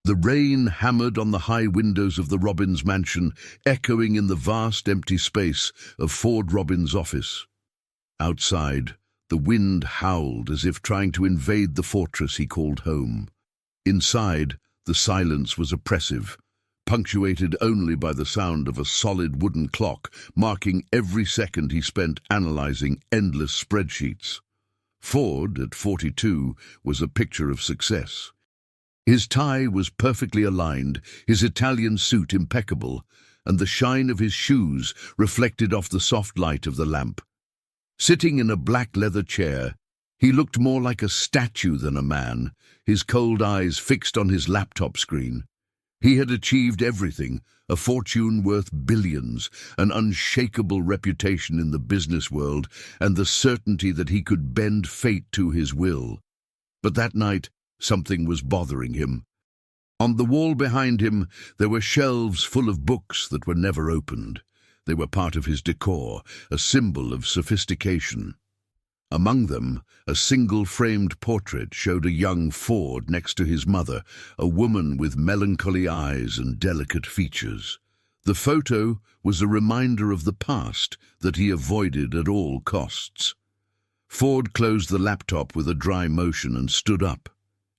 The rain hammered on the high windows of the Robbins mansion, echoing in the vast empty space of Ford Robbins' office. Outside, the wind howled as if trying to invade the fortress he called home. Inside, the silence was oppressive, punctuated only by the sound of a solid wooden clock marking every second he spent analyzing endless spreadsheets. Ford, at 42, was a picture of success. His tie was perfectly aligned, his Italian suit impeccable, and the shine of his shoes reflected off the soft light of the lamp. Sitting in a black leather chair, he looked more like a statue than a man, his cold eyes fixed on his laptop screen. He had achieved everything, a fortune worth billions, an unshakable reputation in the business world, and the certainty that he could bend fate to his will. But that night, something was bothering him. On the wall behind him, there were shelves full of books that were never opened. They were part of his decor, a symbol of sophistication. Among them, a single framed portrait showed a young Ford next to his mother, a woman with melancholy eyes and delicate features. The photo was a reminder of the past that he avoided at all costs. Ford closed the laptop with a dry motion and stood up.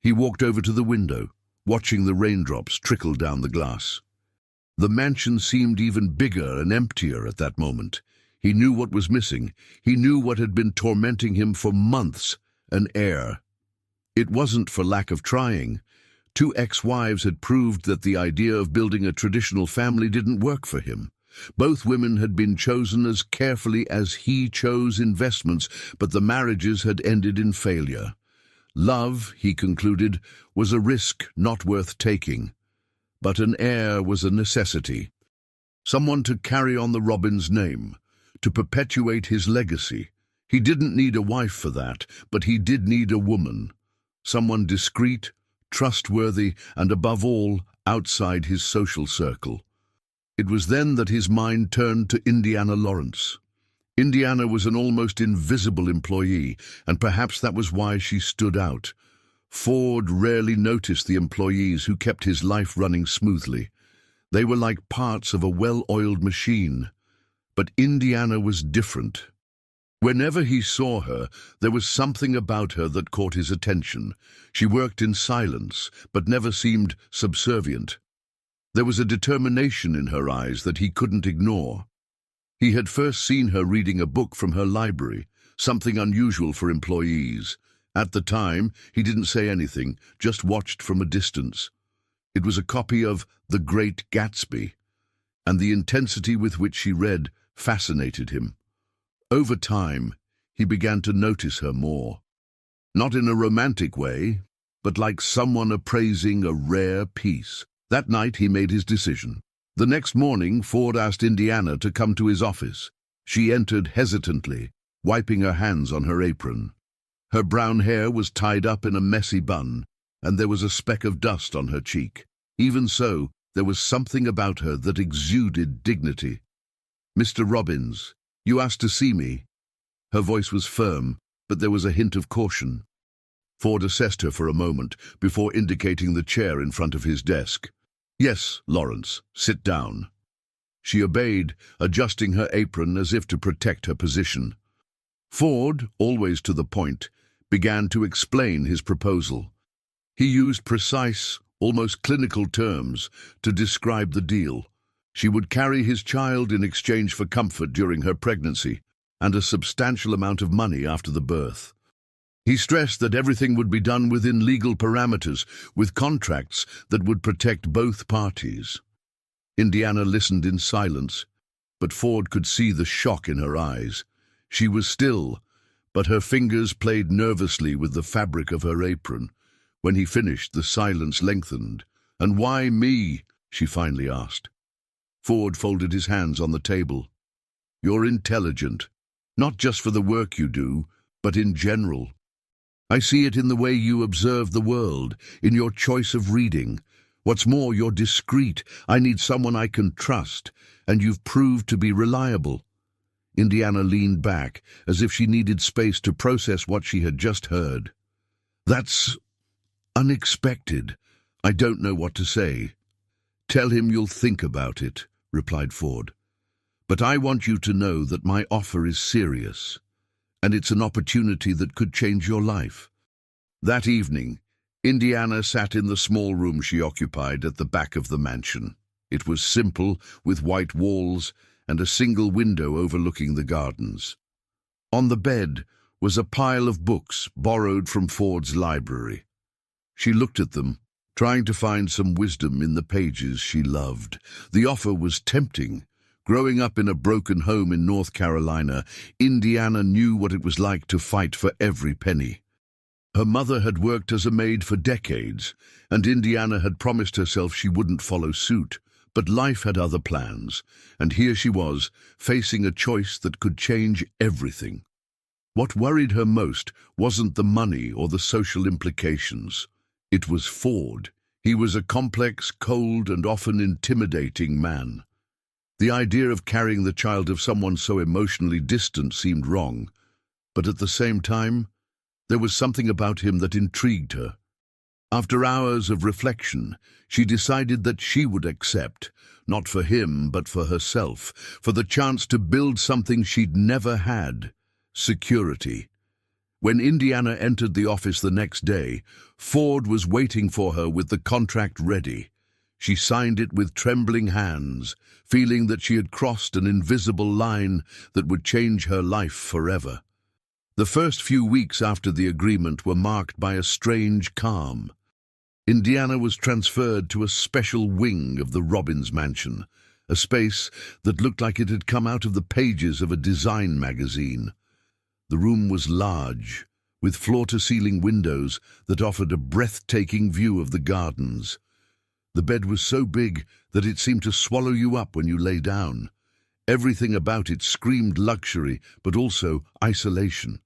He walked over to the window, watching the raindrops trickle down the glass. The mansion seemed even bigger and emptier at that moment. He knew what was missing. He knew what had been tormenting him for months, an heir. It wasn't for lack of trying. 2 ex-wives had proved that the idea of building a traditional family didn't work for him. Both women had been chosen as carefully as he chose investments, but the marriages had ended in failure. Love, he concluded, was a risk not worth taking. But an heir was a necessity. Someone to carry on the Robbins name, to perpetuate his legacy. He didn't need a wife for that, but he did need a woman. Someone discreet, trustworthy, and above all, outside his social circle. It was then that his mind turned to Indiana Lawrence. Indiana was an almost invisible employee, and perhaps that was why she stood out. Ford rarely noticed the employees who kept his life running smoothly. They were like parts of a well-oiled machine. But Indiana was different. Whenever he saw her, there was something about her that caught his attention. She worked in silence, but never seemed subservient. There was a determination in her eyes that he couldn't ignore. He had first seen her reading a book from her library, something unusual for employees. At the time, he didn't say anything, just watched from a distance. It was a copy of The Great Gatsby, and the intensity with which she read fascinated him. Over time, he began to notice her more. Not in a romantic way, but like someone appraising a rare piece. That night he made his decision. The next morning, Ford asked Indiana to come to his office. She entered hesitantly, wiping her hands on her apron. Her brown hair was tied up in a messy bun, and there was a speck of dust on her cheek. Even so, there was something about her that exuded dignity. "Mr. Robbins, you asked to see me." Her voice was firm, but there was a hint of caution. Ford assessed her for a moment before indicating the chair in front of his desk. "Yes, Lawrence, sit down." She obeyed, adjusting her apron as if to protect her position. Ford, always to the point, began to explain his proposal. He used precise, almost clinical terms to describe the deal. She would carry his child in exchange for comfort during her pregnancy and a substantial amount of money after the birth. He stressed that everything would be done within legal parameters, with contracts that would protect both parties. Indiana listened in silence, but Ford could see the shock in her eyes. She was still, but her fingers played nervously with the fabric of her apron. When he finished, the silence lengthened. "And why me?" she finally asked. Ford folded his hands on the table. "You're intelligent, not just for the work you do, but in general. I see it in the way you observe the world, in your choice of reading. What's more, you're discreet. I need someone I can trust, and you've proved to be reliable." Indiana leaned back, as if she needed space to process what she had just heard. "That's unexpected. "I don't know what to say." "Tell him you'll think about it," replied Ford. "But I want you to know that my offer is serious, and it's an opportunity that could change your life." That evening, Indiana sat in the small room she occupied at the back of the mansion. It was simple, with white walls and a single window overlooking the gardens. On the bed was a pile of books borrowed from Ford's library. She looked at them, trying to find some wisdom in the pages she loved. The offer was tempting. Growing up in a broken home in North Carolina, Indiana knew what it was like to fight for every penny. Her mother had worked as a maid for decades, and Indiana had promised herself she wouldn't follow suit. But life had other plans, and here she was, facing a choice that could change everything. What worried her most wasn't the money or the social implications. It was Ford. He was a complex, cold, and often intimidating man. The idea of carrying the child of someone so emotionally distant seemed wrong, but at the same time, there was something about him that intrigued her. After hours of reflection, she decided that she would accept, not for him, but for herself, for the chance to build something she'd never had: security. When Indiana entered the office the next day, Ford was waiting for her with the contract ready. She signed it with trembling hands, feeling that she had crossed an invisible line that would change her life forever. The first few weeks after the agreement were marked by a strange calm. Indiana was transferred to a special wing of the Robbins mansion, a space that looked like it had come out of the pages of a design magazine. The room was large, with floor-to-ceiling windows that offered a breathtaking view of the gardens. The bed was so big that it seemed to swallow you up when you lay down. Everything about it screamed luxury, but also isolation.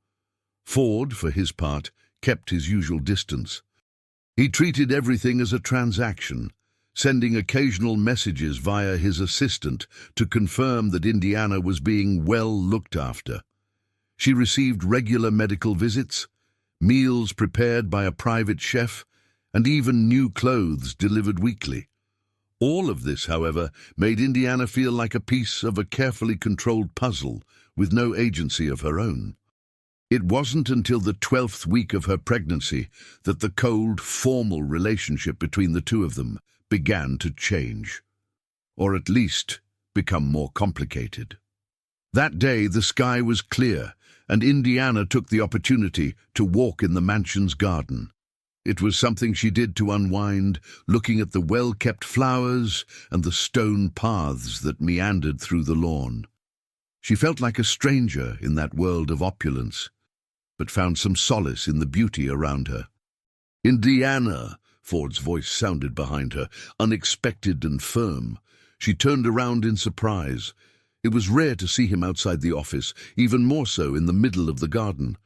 Ford, for his part, kept his usual distance. He treated everything as a transaction, sending occasional messages via his assistant to confirm that Indiana was being well looked after. She received regular medical visits, meals prepared by a private chef, and even new clothes delivered weekly. All of this, however, made Indiana feel like a piece of a carefully controlled puzzle with no agency of her own. It wasn't until the 12th week of her pregnancy that the cold, formal relationship between the two of them began to change, or at least become more complicated. That day the sky was clear, and Indiana took the opportunity to walk in the mansion's garden. It was something she did to unwind, looking at the well-kept flowers and the stone paths that meandered through the lawn. She felt like a stranger in that world of opulence, but found some solace in the beauty around her. "Indiana," Ford's voice sounded behind her, unexpected and firm. She turned around in surprise. It was rare to see him outside the office, even more so in the middle of the garden.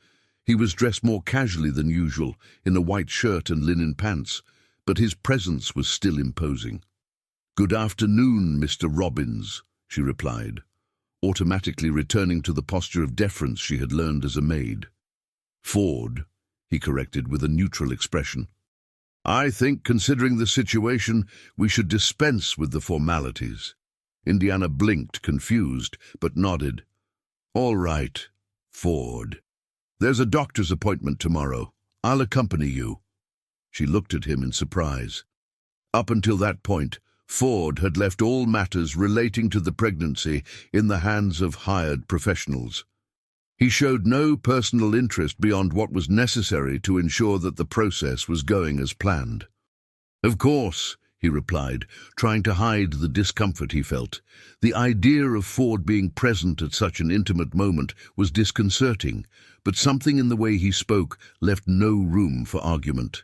He was dressed more casually than usual, in a white shirt and linen pants, but his presence was still imposing. "Good afternoon, Mr. Robbins," she replied, automatically returning to the posture of deference she had learned as a maid. "Ford," he corrected with a neutral expression. "I think, considering the situation, we should dispense with the formalities." Indiana blinked, confused, but nodded. "All right, Ford. There's a doctor's appointment tomorrow. I'll accompany you." She looked at him in surprise. Up until that point, Ford had left all matters relating to the pregnancy in the hands of hired professionals. He showed no personal interest beyond what was necessary to ensure that the process was going as planned. "Of course," he replied, trying to hide the discomfort he felt. The idea of Ford being present at such an intimate moment was disconcerting, but something in the way he spoke left no room for argument.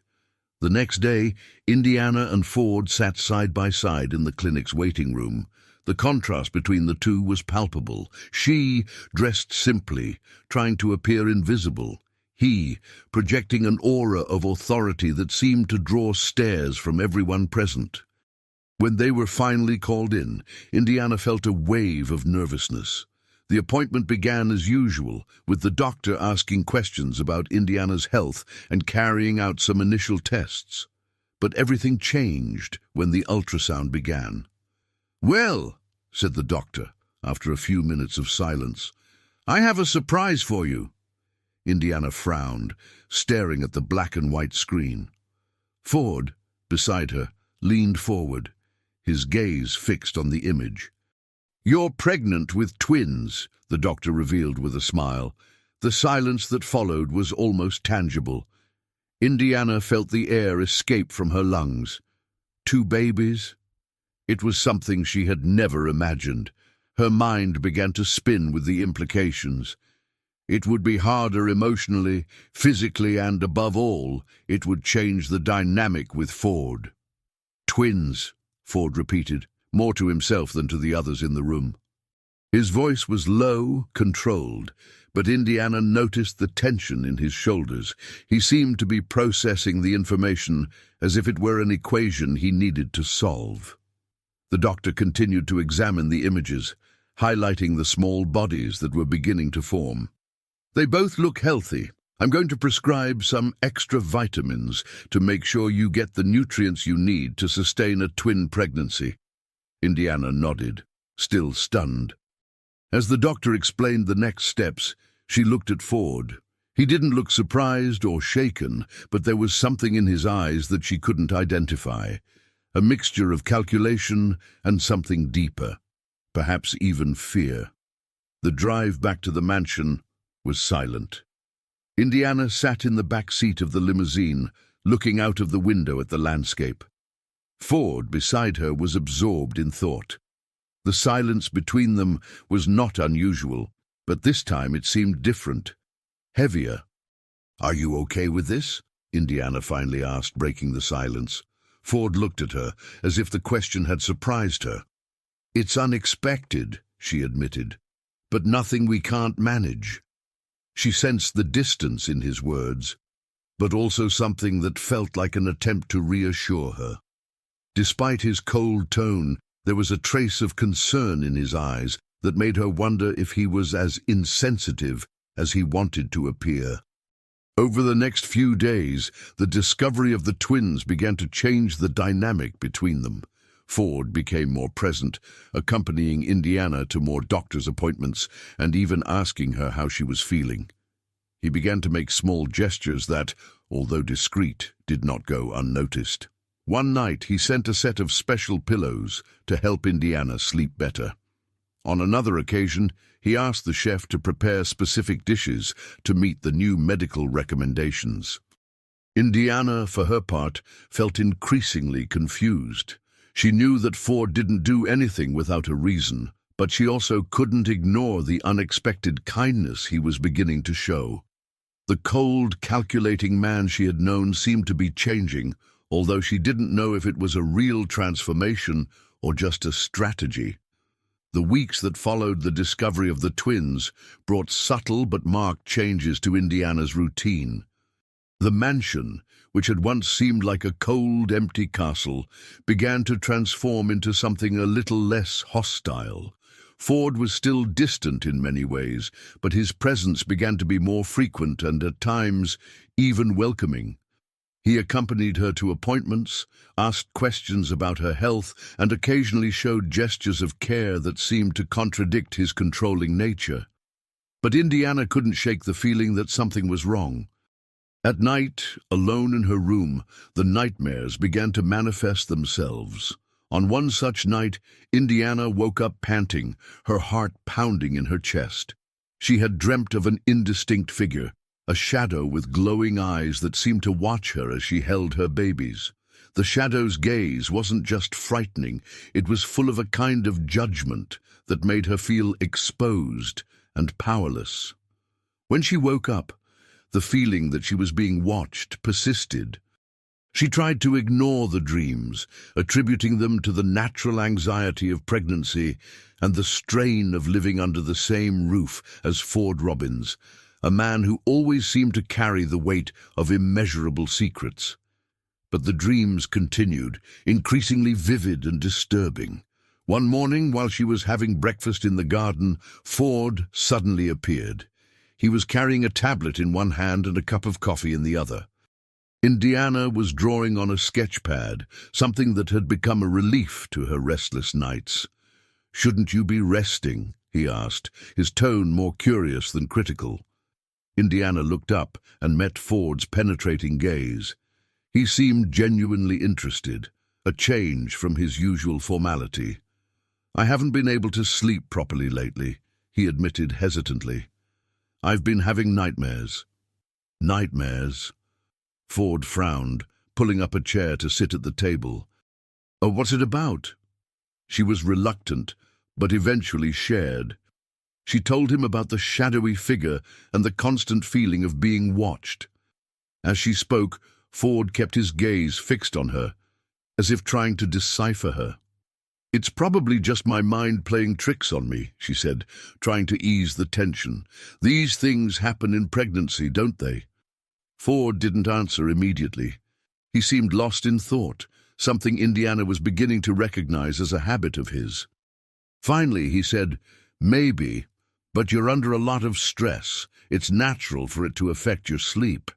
The next day, Indiana and Ford sat side by side in the clinic's waiting room. The contrast between the two was palpable. She, dressed simply, trying to appear invisible. He, projecting an aura of authority that seemed to draw stares from everyone present. When they were finally called in, Indiana felt a wave of nervousness. The appointment began as usual, with the doctor asking questions about Indiana's health and carrying out some initial tests. But everything changed when the ultrasound began. "Well," said the doctor, after a few minutes of silence, "I have a surprise for you." Indiana frowned, staring at the black and white screen. Ford, beside her, leaned forward, his gaze fixed on the image. "You're pregnant with twins," the doctor revealed with a smile. The silence that followed was almost tangible. Indiana felt the air escape from her lungs. 2 babies? It was something she had never imagined. Her mind began to spin with the implications. It would be harder emotionally, physically, and above all, it would change the dynamic with Ford. "Twins," Ford repeated, more to himself than to the others in the room. His voice was low, controlled, but Indiana noticed the tension in his shoulders. He seemed to be processing the information as if it were an equation he needed to solve. The doctor continued to examine the images, highlighting the small bodies that were beginning to form. "They both look healthy. I'm going to prescribe some extra vitamins to make sure you get the nutrients you need to sustain a twin pregnancy." Indiana nodded, still stunned. As the doctor explained the next steps, she looked at Ford. He didn't look surprised or shaken, but there was something in his eyes that she couldn't identify. A mixture of calculation and something deeper, perhaps even fear. The drive back to the mansion was silent. Indiana sat in the back seat of the limousine, looking out of the window at the landscape. Ford, beside her, was absorbed in thought. The silence between them was not unusual, but this time it seemed different, heavier. "Are you okay with this?" Indiana finally asked, breaking the silence. Ford looked at her, as if the question had surprised her. "It's unexpected," she admitted, "but nothing we can't manage." She sensed the distance in his words, but also something that felt like an attempt to reassure her. Despite his cold tone, there was a trace of concern in his eyes that made her wonder if he was as insensitive as he wanted to appear. Over the next few days, the discovery of the twins began to change the dynamic between them. Ford became more present, accompanying Indiana to more doctor's appointments and even asking her how she was feeling. He began to make small gestures that, although discreet, did not go unnoticed. One night, he sent a set of special pillows to help Indiana sleep better. On another occasion, he asked the chef to prepare specific dishes to meet the new medical recommendations. Indiana, for her part, felt increasingly confused. She knew that Ford didn't do anything without a reason, but she also couldn't ignore the unexpected kindness he was beginning to show. The cold, calculating man she had known seemed to be changing, although she didn't know if it was a real transformation or just a strategy. The weeks that followed the discovery of the twins brought subtle but marked changes to Indiana's routine. The mansion, which had once seemed like a cold, empty castle, began to transform into something a little less hostile. Ford was still distant in many ways, but his presence began to be more frequent and, at times, even welcoming. He accompanied her to appointments, asked questions about her health, and occasionally showed gestures of care that seemed to contradict his controlling nature. But Indiana couldn't shake the feeling that something was wrong. At night, alone in her room, the nightmares began to manifest themselves. On one such night, Indiana woke up panting, her heart pounding in her chest. She had dreamt of an indistinct figure, a shadow with glowing eyes that seemed to watch her as she held her babies. The shadow's gaze wasn't just frightening, it was full of a kind of judgment that made her feel exposed and powerless. When she woke up, the feeling that she was being watched persisted. She tried to ignore the dreams, attributing them to the natural anxiety of pregnancy and the strain of living under the same roof as Ford Robbins, a man who always seemed to carry the weight of immeasurable secrets. But the dreams continued, increasingly vivid and disturbing. One morning, while she was having breakfast in the garden, Ford suddenly appeared. He was carrying a tablet in one hand and a cup of coffee in the other. Indiana was drawing on a sketch pad, something that had become a relief to her restless nights. "Shouldn't you be resting?" he asked, his tone more curious than critical. Indiana looked up and met Ford's penetrating gaze. He seemed genuinely interested, a change from his usual formality. "I haven't been able to sleep properly lately," he admitted hesitantly. "I've been having nightmares." "Nightmares?" Ford frowned, pulling up a chair to sit at the table. "Oh, what's it about?" She was reluctant, but eventually shared. She told him about the shadowy figure and the constant feeling of being watched. As she spoke, Ford kept his gaze fixed on her, as if trying to decipher her. "It's probably just my mind playing tricks on me," she said, trying to ease the tension. "These things happen in pregnancy, don't they?" Ford didn't answer immediately. He seemed lost in thought, something Indiana was beginning to recognize as a habit of his. Finally, he said, "Maybe, but you're under a lot of stress. It's natural for it to affect your sleep."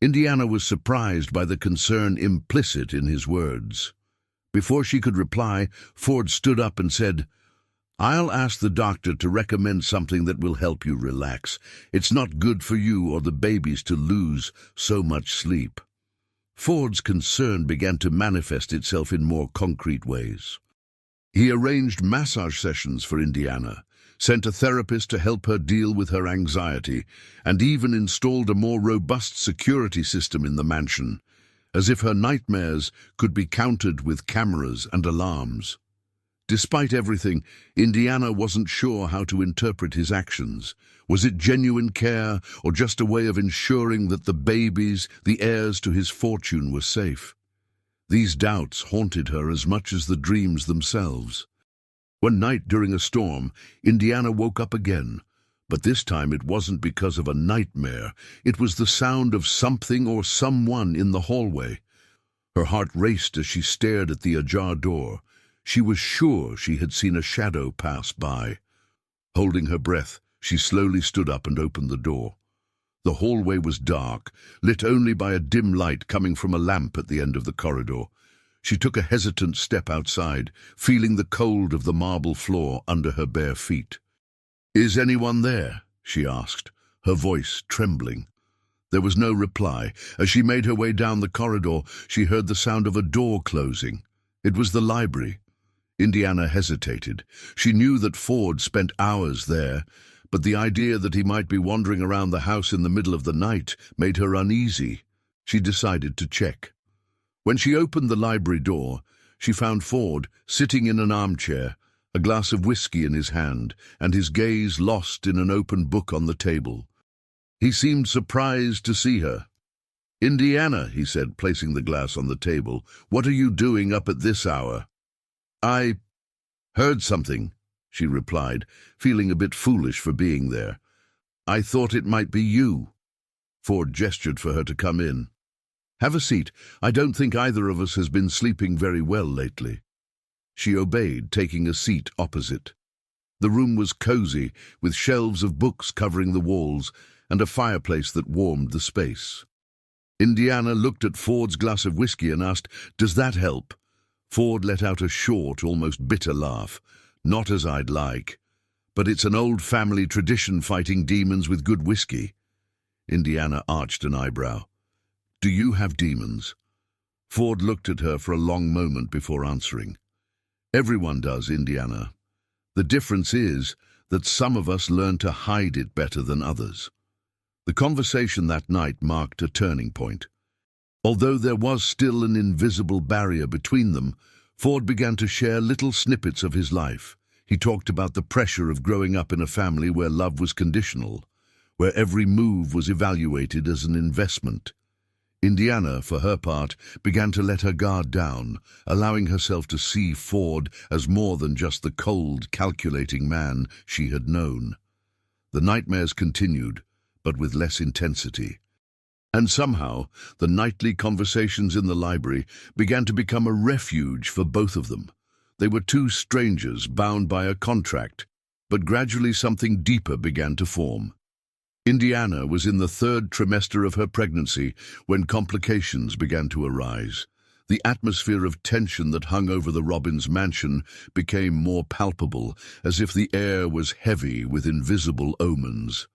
Indiana was surprised by the concern implicit in his words. Before she could reply, Ford stood up and said, "I'll ask the doctor to recommend something that will help you relax. It's not good for you or the babies to lose so much sleep." Ford's concern began to manifest itself in more concrete ways. He arranged massage sessions for Indiana, sent a therapist to help her deal with her anxiety, and even installed a more robust security system in the mansion, as if her nightmares could be countered with cameras and alarms. Despite everything, Indiana wasn't sure how to interpret his actions. Was it genuine care, or just a way of ensuring that the babies, the heirs to his fortune, were safe? These doubts haunted her as much as the dreams themselves. One night during a storm, Indiana woke up again, but this time it wasn't because of a nightmare. It was the sound of something or someone in the hallway. Her heart raced as she stared at the ajar door. She was sure she had seen a shadow pass by. Holding her breath, she slowly stood up and opened the door. The hallway was dark, lit only by a dim light coming from a lamp at the end of the corridor. She took a hesitant step outside, feeling the cold of the marble floor under her bare feet. "Is anyone there?" she asked, her voice trembling. There was no reply. As she made her way down the corridor, she heard the sound of a door closing. It was the library. Indiana hesitated. She knew that Ford spent hours there, but the idea that he might be wandering around the house in the middle of the night made her uneasy. She decided to check. When she opened the library door, she found Ford sitting in an armchair, a glass of whiskey in his hand, and his gaze lost in an open book on the table. He seemed surprised to see her. "Indiana," he said, placing the glass on the table, "what are you doing up at this hour?" "I heard something," she replied, feeling a bit foolish for being there. "I thought it might be you." Ford gestured for her to come in. "Have a seat. I don't think either of us has been sleeping very well lately." She obeyed, taking a seat opposite. The room was cozy, with shelves of books covering the walls and a fireplace that warmed the space. Indiana looked at Ford's glass of whiskey and asked, "Does that help?" Ford let out a short, almost bitter laugh. "Not as I'd like. But it's an old family tradition fighting demons with good whiskey." Indiana arched an eyebrow. "Do you have demons?" Ford looked at her for a long moment before answering. "Everyone does, Indiana. The difference is that some of us learn to hide it better than others." The conversation that night marked a turning point. Although there was still an invisible barrier between them, Ford began to share little snippets of his life. He talked about the pressure of growing up in a family where love was conditional, where every move was evaluated as an investment. Indiana, for her part, began to let her guard down, allowing herself to see Ford as more than just the cold, calculating man she had known. The nightmares continued, but with less intensity. And somehow, the nightly conversations in the library began to become a refuge for both of them. They were two strangers bound by a contract, but gradually something deeper began to form. Indiana was in the third trimester of her pregnancy when complications began to arise. The atmosphere of tension that hung over the Robbins mansion became more palpable, as if the air was heavy with invisible omens.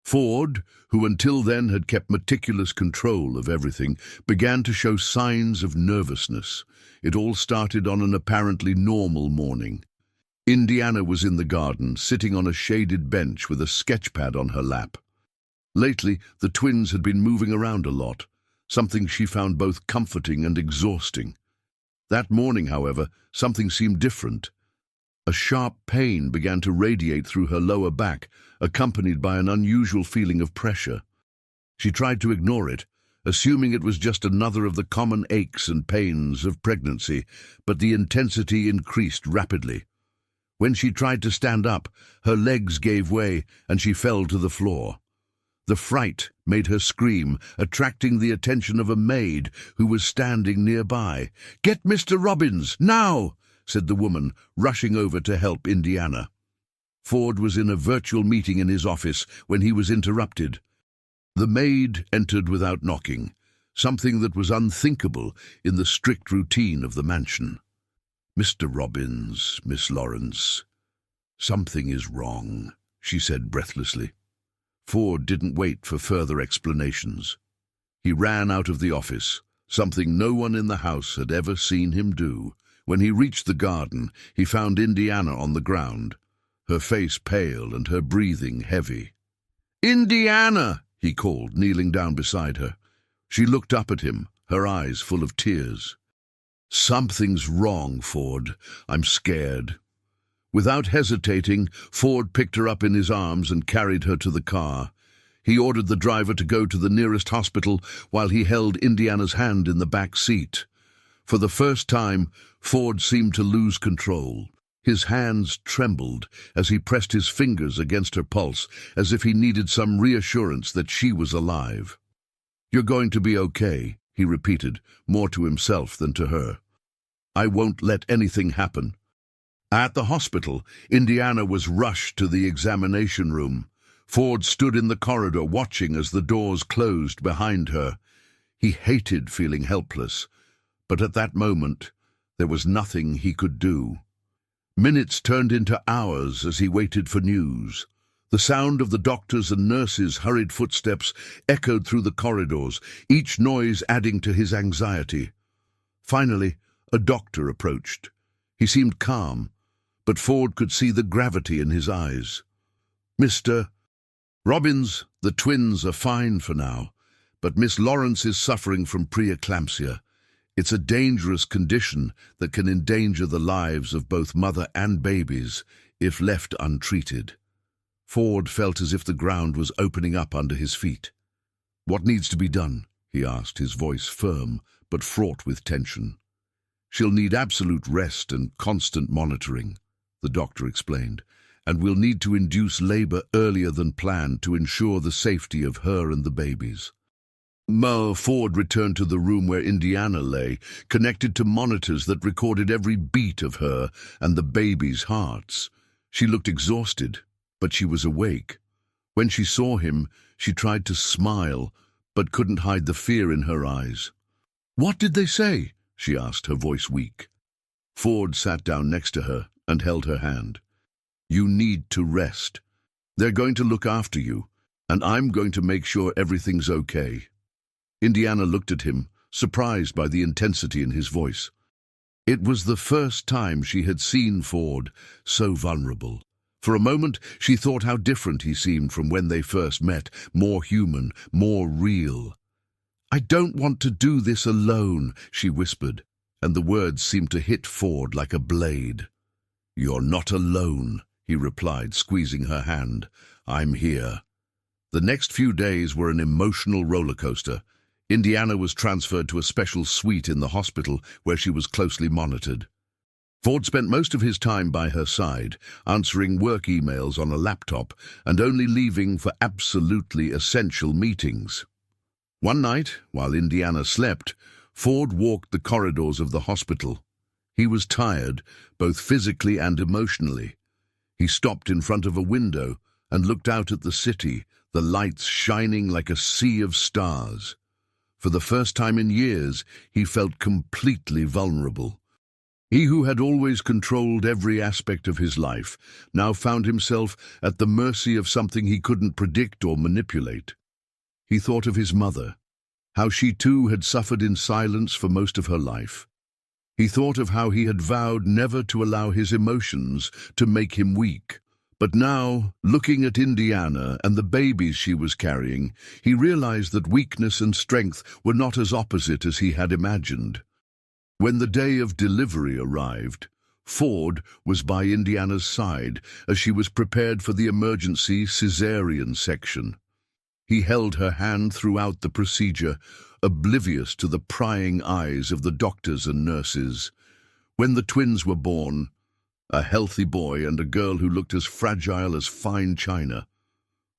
Ford, who until then had kept meticulous control of everything, began to show signs of nervousness. It all started on an apparently normal morning. Indiana was in the garden, sitting on a shaded bench with a sketchpad on her lap. Lately, the twins had been moving around a lot, something she found both comforting and exhausting. That morning, however, something seemed different. A sharp pain began to radiate through her lower back, accompanied by an unusual feeling of pressure. She tried to ignore it, assuming it was just another of the common aches and pains of pregnancy, but the intensity increased rapidly. When she tried to stand up, her legs gave way and she fell to the floor. The fright made her scream, attracting the attention of a maid who was standing nearby. "Get Mr. Robbins, now!" said the woman, rushing over to help Indiana. Ford was in a virtual meeting in his office when he was interrupted. The maid entered without knocking, something that was unthinkable in the strict routine of the mansion. "Mr. Robbins, Miss Lawrence, something is wrong," she said breathlessly. Ford didn't wait for further explanations. He ran out of the office, something no one in the house had ever seen him do. When he reached the garden, he found Indiana on the ground, her face pale and her breathing heavy. "Indiana!" he called, kneeling down beside her. She looked up at him, her eyes full of tears. "Something's wrong, Ford. I'm scared." Without hesitating, Ford picked her up in his arms and carried her to the car. He ordered the driver to go to the nearest hospital while he held Indiana's hand in the back seat. For the first time, Ford seemed to lose control. His hands trembled as he pressed his fingers against her pulse, as if he needed some reassurance that she was alive. "You're going to be okay," he repeated, more to himself than to her. "I won't let anything happen." At the hospital, Indiana was rushed to the examination room. Ford stood in the corridor watching as the doors closed behind her. He hated feeling helpless, but at that moment, there was nothing he could do. Minutes turned into hours as he waited for news. The sound of the doctors' and nurses' hurried footsteps echoed through the corridors, each noise adding to his anxiety. Finally, a doctor approached. He seemed calm, but Ford could see the gravity in his eyes. "Mr. Robbins, the twins are fine for now, but Miss Lawrence is suffering from preeclampsia. It's a dangerous condition that can endanger the lives of both mother and babies if left untreated." Ford felt as if the ground was opening up under his feet. "What needs to be done?" he asked, his voice firm but fraught with tension. "She'll need absolute rest and constant monitoring," the doctor explained, "and we'll need to induce labor earlier than planned to ensure the safety of her and the babies." Ford returned to the room where Indiana lay, connected to monitors that recorded every beat of her and the baby's hearts. She looked exhausted, but she was awake. When she saw him, she tried to smile, but couldn't hide the fear in her eyes. "What did they say?" she asked, her voice weak. Ford sat down next to her and held her hand. "You need to rest. They're going to look after you, and I'm going to make sure everything's okay." Indiana looked at him, surprised by the intensity in his voice. It was the first time she had seen Ford so vulnerable. For a moment, she thought how different he seemed from when they first met, more human, more real. "I don't want to do this alone," she whispered, and the words seemed to hit Ford like a blade. "You're not alone," he replied, squeezing her hand. "I'm here." The next few days were an emotional roller coaster. Indiana was transferred to a special suite in the hospital where she was closely monitored. Ford spent most of his time by her side, answering work emails on a laptop and only leaving for absolutely essential meetings. One night, while Indiana slept, Ford walked the corridors of the hospital. He was tired, both physically and emotionally. He stopped in front of a window and looked out at the city, the lights shining like a sea of stars. For the first time in years, he felt completely vulnerable. He who had always controlled every aspect of his life now found himself at the mercy of something he couldn't predict or manipulate. He thought of his mother, how she too had suffered in silence for most of her life. He thought of how he had vowed never to allow his emotions to make him weak. But now, looking at Indiana and the babies she was carrying, he realized that weakness and strength were not as opposite as he had imagined. When the day of delivery arrived, Ford was by Indiana's side as she was prepared for the emergency cesarean section. He held her hand throughout the procedure, oblivious to the prying eyes of the doctors and nurses. When the twins were born, a healthy boy and a girl who looked as fragile as fine china,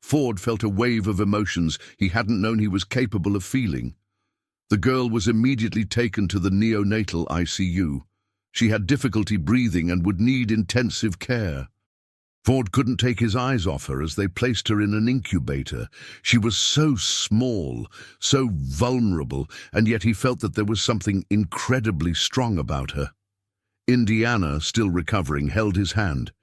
Ford felt a wave of emotions he hadn't known he was capable of feeling. The girl was immediately taken to the neonatal ICU. She had difficulty breathing and would need intensive care. Ford couldn't take his eyes off her as they placed her in an incubator. She was so small, so vulnerable, and yet he felt that there was something incredibly strong about her. Indiana, still recovering, held his hand.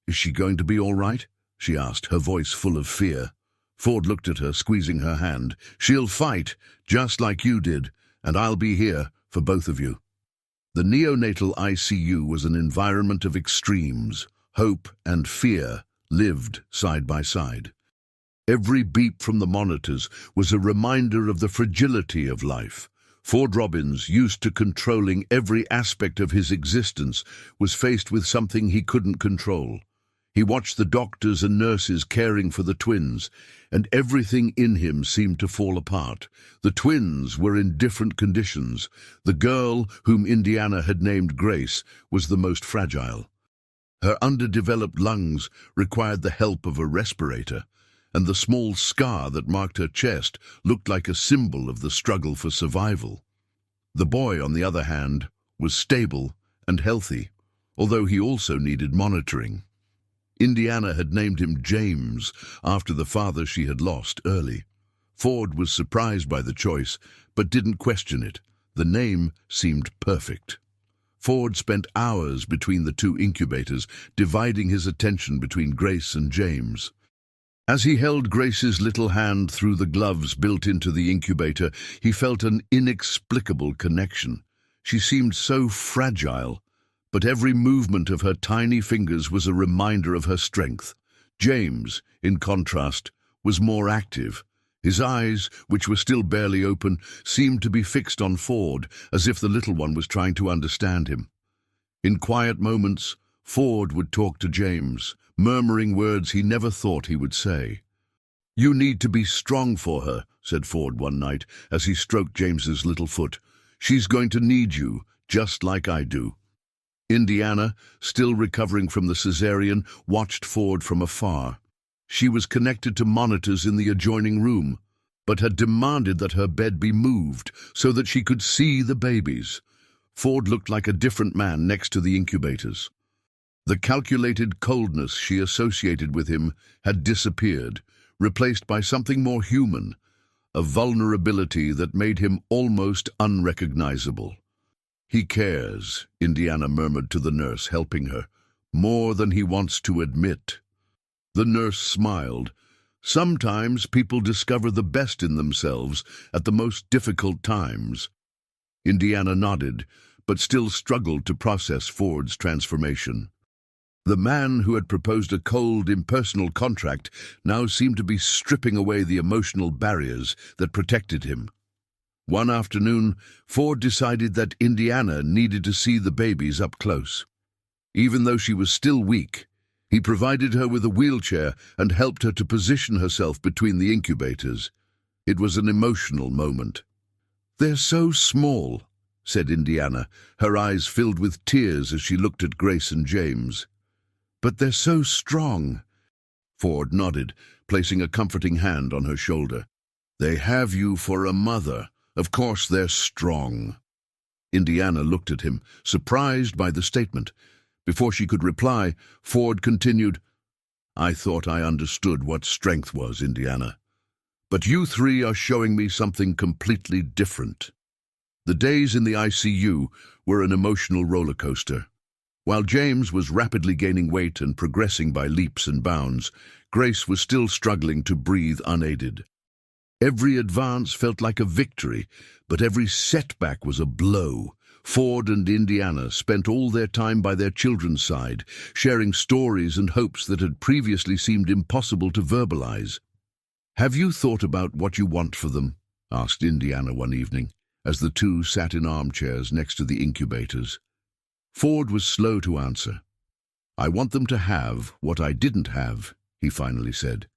"Is she going to be all right?" she asked, her voice full of fear. Ford looked at her, squeezing her hand. "She'll fight, just like you did, and I'll be here for both of you." The neonatal ICU was an environment of extremes. Hope and fear lived side by side. Every beep from the monitors was a reminder of the fragility of life. Ford Robbins, used to controlling every aspect of his existence, was faced with something he couldn't control. He watched the doctors and nurses caring for the twins, and everything in him seemed to fall apart. The twins were in different conditions. The girl, whom Indiana had named Grace, was the most fragile. Her underdeveloped lungs required the help of a respirator, and the small scar that marked her chest looked like a symbol of the struggle for survival. The boy, on the other hand, was stable and healthy, although he also needed monitoring. Indiana had named him James after the father she had lost early. Ford was surprised by the choice, but didn't question it. The name seemed perfect. Ford spent hours between the two incubators, dividing his attention between Grace and James. As he held Grace's little hand through the gloves built into the incubator, he felt an inexplicable connection. She seemed so fragile, but every movement of her tiny fingers was a reminder of her strength. James, in contrast, was more active. His eyes, which were still barely open, seemed to be fixed on Ford, as if the little one was trying to understand him. In quiet moments, Ford would talk to James, murmuring words he never thought he would say. "You need to be strong for her," said Ford one night, as he stroked James's little foot. "She's going to need you, just like I do." Indiana, still recovering from the cesarean, watched Ford from afar. She was connected to monitors in the adjoining room, but had demanded that her bed be moved so that she could see the babies. Ford looked like a different man next to the incubators. The calculated coldness she associated with him had disappeared, replaced by something more human, a vulnerability that made him almost unrecognizable. "He cares," Indiana murmured to the nurse, helping her, "more than he wants to admit." The nurse smiled. "Sometimes people discover the best in themselves at the most difficult times." Indiana nodded, but still struggled to process Ford's transformation. The man who had proposed a cold, impersonal contract now seemed to be stripping away the emotional barriers that protected him. One afternoon, Ford decided that Indiana needed to see the babies up close. Even though she was still weak, he provided her with a wheelchair and helped her to position herself between the incubators. It was an emotional moment. "They're so small," said Indiana, her eyes filled with tears as she looked at Grace and James. "But they're so strong." Ford nodded, placing a comforting hand on her shoulder. "They have you for a mother. Of course they're strong." Indiana looked at him, surprised by the statement. Before she could reply, Ford continued, I thought I understood what strength was, Indiana. But you three are showing me something completely different. The days in the ICU were an emotional roller coaster. While James was rapidly gaining weight and progressing by leaps and bounds, Grace was still struggling to breathe unaided. Every advance felt like a victory, but every setback was a blow. Ford and Indiana spent all their time by their children's side, sharing stories and hopes that had previously seemed impossible to verbalize. "Have you thought about what you want for them?" asked Indiana one evening, as the two sat in armchairs next to the incubators. Ford was slow to answer. "I want them to have what I didn't have," he finally said.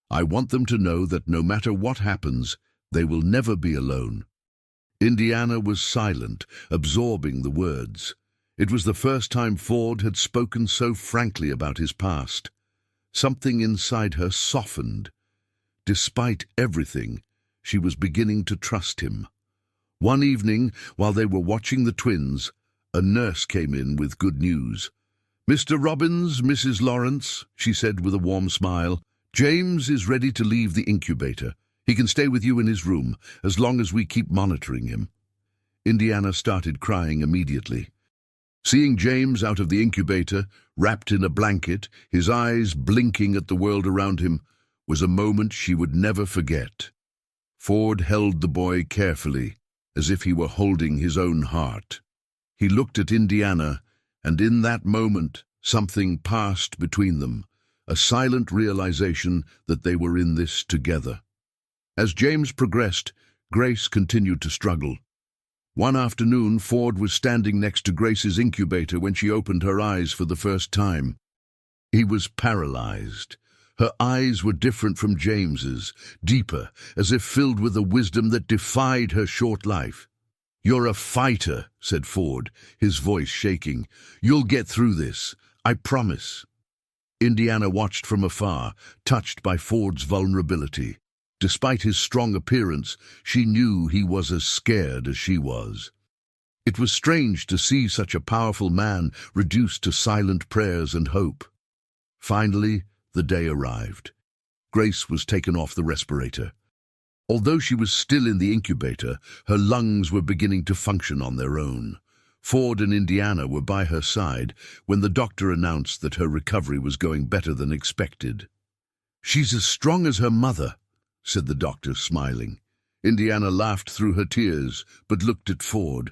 "I want them to know that no matter what happens, they will never be alone." Indiana was silent, absorbing the words. It was the first time Ford had spoken so frankly about his past. Something inside her softened. Despite everything, she was beginning to trust him. One evening, while they were watching the twins, a nurse came in with good news. "Mr. Robbins, Mrs. Lawrence," she said with a warm smile, "James is ready to leave the incubator. He can stay with you in his room, as long as we keep monitoring him." Indiana started crying immediately. Seeing James out of the incubator, wrapped in a blanket, his eyes blinking at the world around him, was a moment she would never forget. Ford held the boy carefully, as if he were holding his own heart. He looked at Indiana, and in that moment, something passed between them, a silent realization that they were in this together. As James progressed, Grace continued to struggle. One afternoon, Ford was standing next to Grace's incubator when she opened her eyes for the first time. He was paralyzed. Her eyes were different from James's, deeper, as if filled with a wisdom that defied her short life. "You're a fighter," said Ford, his voice shaking. "You'll get through this, I promise." Indiana watched from afar, touched by Ford's vulnerability. Despite his strong appearance, she knew he was as scared as she was. It was strange to see such a powerful man reduced to silent prayers and hope. Finally, the day arrived. Grace was taken off the respirator. Although she was still in the incubator, her lungs were beginning to function on their own. Ford and Indiana were by her side when the doctor announced that her recovery was going better than expected. "She's as strong as her mother," said the doctor, smiling. Indiana laughed through her tears, but looked at Ford.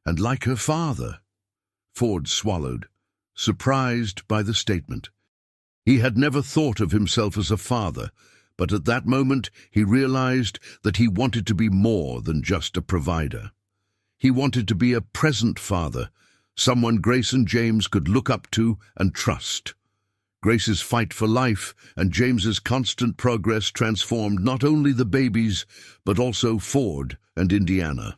"And like her father." Ford swallowed, surprised by the statement. He had never thought of himself as a father, but at that moment he realized that he wanted to be more than just a provider. He wanted to be a present father, someone Grace and James could look up to and trust. Grace's fight for life and James's constant progress transformed not only the babies, but also Ford and Indiana.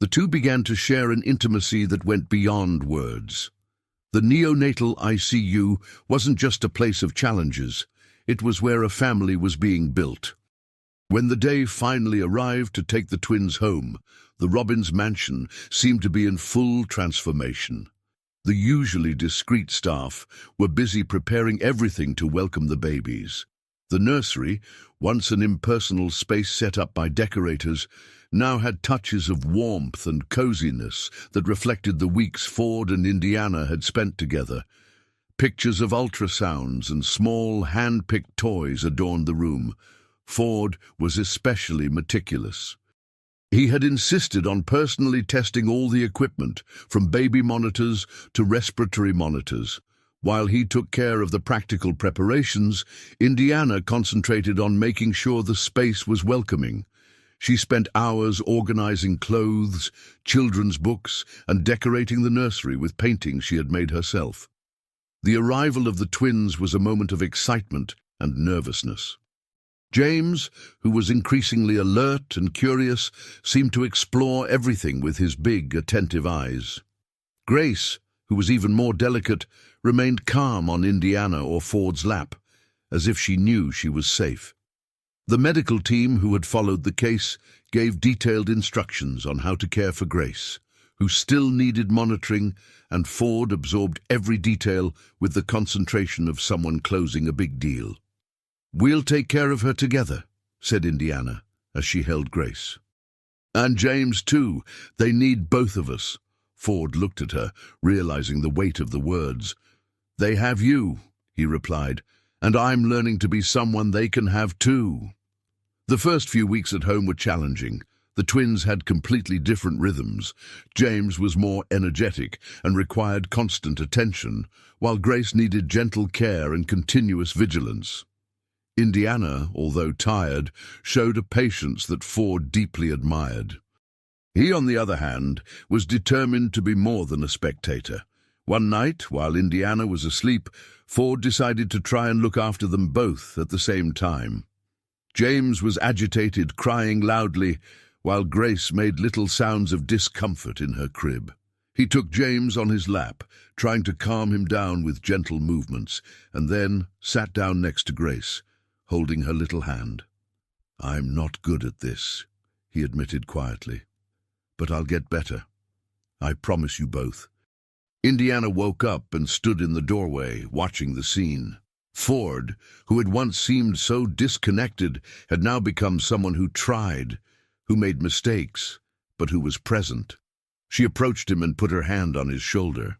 The two began to share an intimacy that went beyond words. The neonatal ICU wasn't just a place of challenges, it was where a family was being built. When the day finally arrived to take the twins home, the Robbins mansion seemed to be in full transformation. The usually discreet staff were busy preparing everything to welcome the babies. The nursery, once an impersonal space set up by decorators, now had touches of warmth and coziness that reflected the weeks Ford and Indiana had spent together. Pictures of ultrasounds and small hand-picked toys adorned the room. Ford was especially meticulous. He had insisted on personally testing all the equipment, from baby monitors to respiratory monitors. While he took care of the practical preparations, Indiana concentrated on making sure the space was welcoming. She spent hours organizing clothes, children's books, and decorating the nursery with paintings she had made herself. The arrival of the twins was a moment of excitement and nervousness. James, who was increasingly alert and curious, seemed to explore everything with his big, attentive eyes. Grace, who was even more delicate, remained calm on Indiana or Ford's lap, as if she knew she was safe. The medical team who had followed the case gave detailed instructions on how to care for Grace, who still needed monitoring, and Ford absorbed every detail with the concentration of someone closing a big deal. "We'll take care of her together," said Indiana, as she held Grace. "And James, too. They need both of us." Ford looked at her, realizing the weight of the words. "They have you," he replied, "and I'm learning to be someone they can have too." The first few weeks at home were challenging. The twins had completely different rhythms. James was more energetic and required constant attention, while Grace needed gentle care and continuous vigilance. Indiana, although tired, showed a patience that Ford deeply admired. He, on the other hand, was determined to be more than a spectator. One night, while Indiana was asleep, Ford decided to try and look after them both at the same time. James was agitated, crying loudly, while Grace made little sounds of discomfort in her crib. He took James on his lap, trying to calm him down with gentle movements, and then sat down next to Grace, holding her little hand. "I'm not good at this," he admitted quietly, "but I'll get better. I promise you both." Indiana woke up and stood in the doorway, watching the scene. Ford, who had once seemed so disconnected, had now become someone who tried, who made mistakes, but who was present. She approached him and put her hand on his shoulder.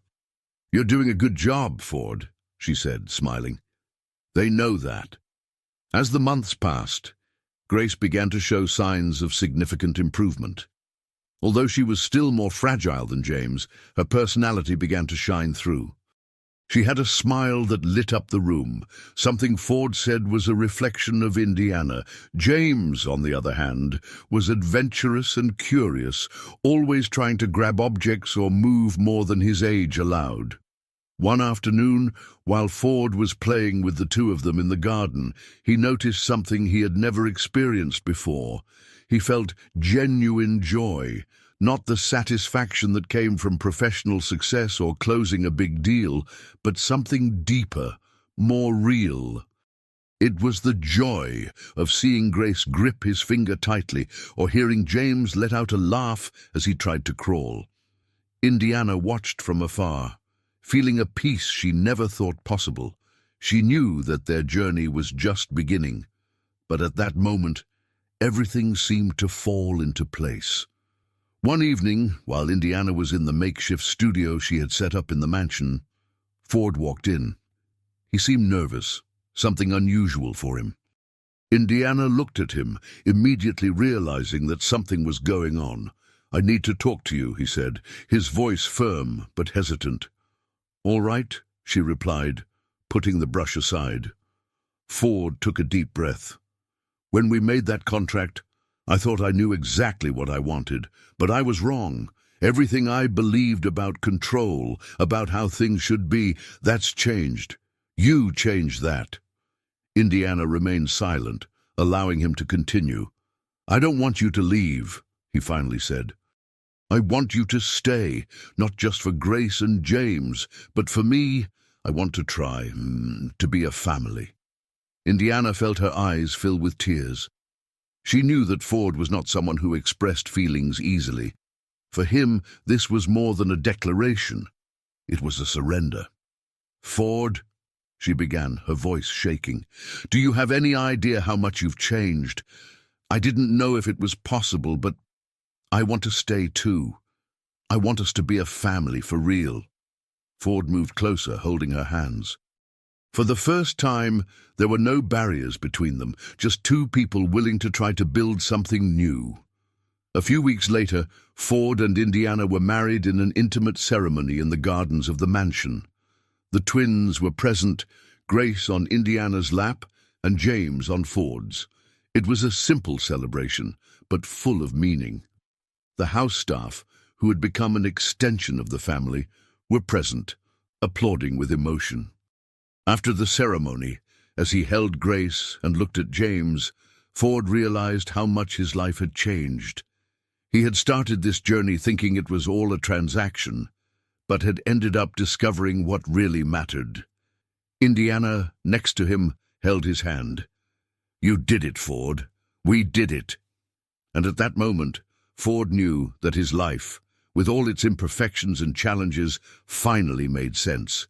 "You're doing a good job, Ford," she said, smiling. "They know that." As the months passed, Grace began to show signs of significant improvement. Although she was still more fragile than James, her personality began to shine through. She had a smile that lit up the room, something Ford said was a reflection of Indiana. James, on the other hand, was adventurous and curious, always trying to grab objects or move more than his age allowed. One afternoon, while Ford was playing with the two of them in the garden, he noticed something he had never experienced before. He felt genuine joy, not the satisfaction that came from professional success or closing a big deal, but something deeper, more real. It was the joy of seeing Grace grip his finger tightly or hearing James let out a laugh as he tried to crawl. Indiana watched from afar, feeling a peace she never thought possible. She knew that their journey was just beginning, but at that moment, everything seemed to fall into place. One evening, while Indiana was in the makeshift studio she had set up in the mansion, Ford walked in. He seemed nervous, something unusual for him. Indiana looked at him, immediately realizing that something was going on. "I need to talk to you," he said, his voice firm but hesitant. "All right," she replied, putting the brush aside. Ford took a deep breath. "When we made that contract, I thought I knew exactly what I wanted, but I was wrong. Everything I believed about control, about how things should be, that's changed. You changed that." Indiana remained silent, allowing him to continue. "I don't want you to leave," he finally said. "I want you to stay, not just for Grace and James, but for me. I want to try to be a family." Indiana felt her eyes fill with tears. She knew that Ford was not someone who expressed feelings easily. For him, this was more than a declaration. It was a surrender. "Ford," she began, her voice shaking, "do you have any idea how much you've changed? I didn't know if it was possible, but I want to stay too. I want us to be a family for real." Ford moved closer, holding her hands. For the first time, there were no barriers between them, just two people willing to try to build something new. A few weeks later, Ford and Indiana were married in an intimate ceremony in the gardens of the mansion. The twins were present, Grace on Indiana's lap and James on Ford's. It was a simple celebration, but full of meaning. The house staff, who had become an extension of the family, were present, applauding with emotion. After the ceremony, as he held Grace and looked at James, Ford realized how much his life had changed. He had started this journey thinking it was all a transaction, but had ended up discovering what really mattered. Indiana, next to him, held his hand. "You did it, Ford. We did it." And at that moment, Ford knew that his life with all its imperfections and challenges, finally made sense.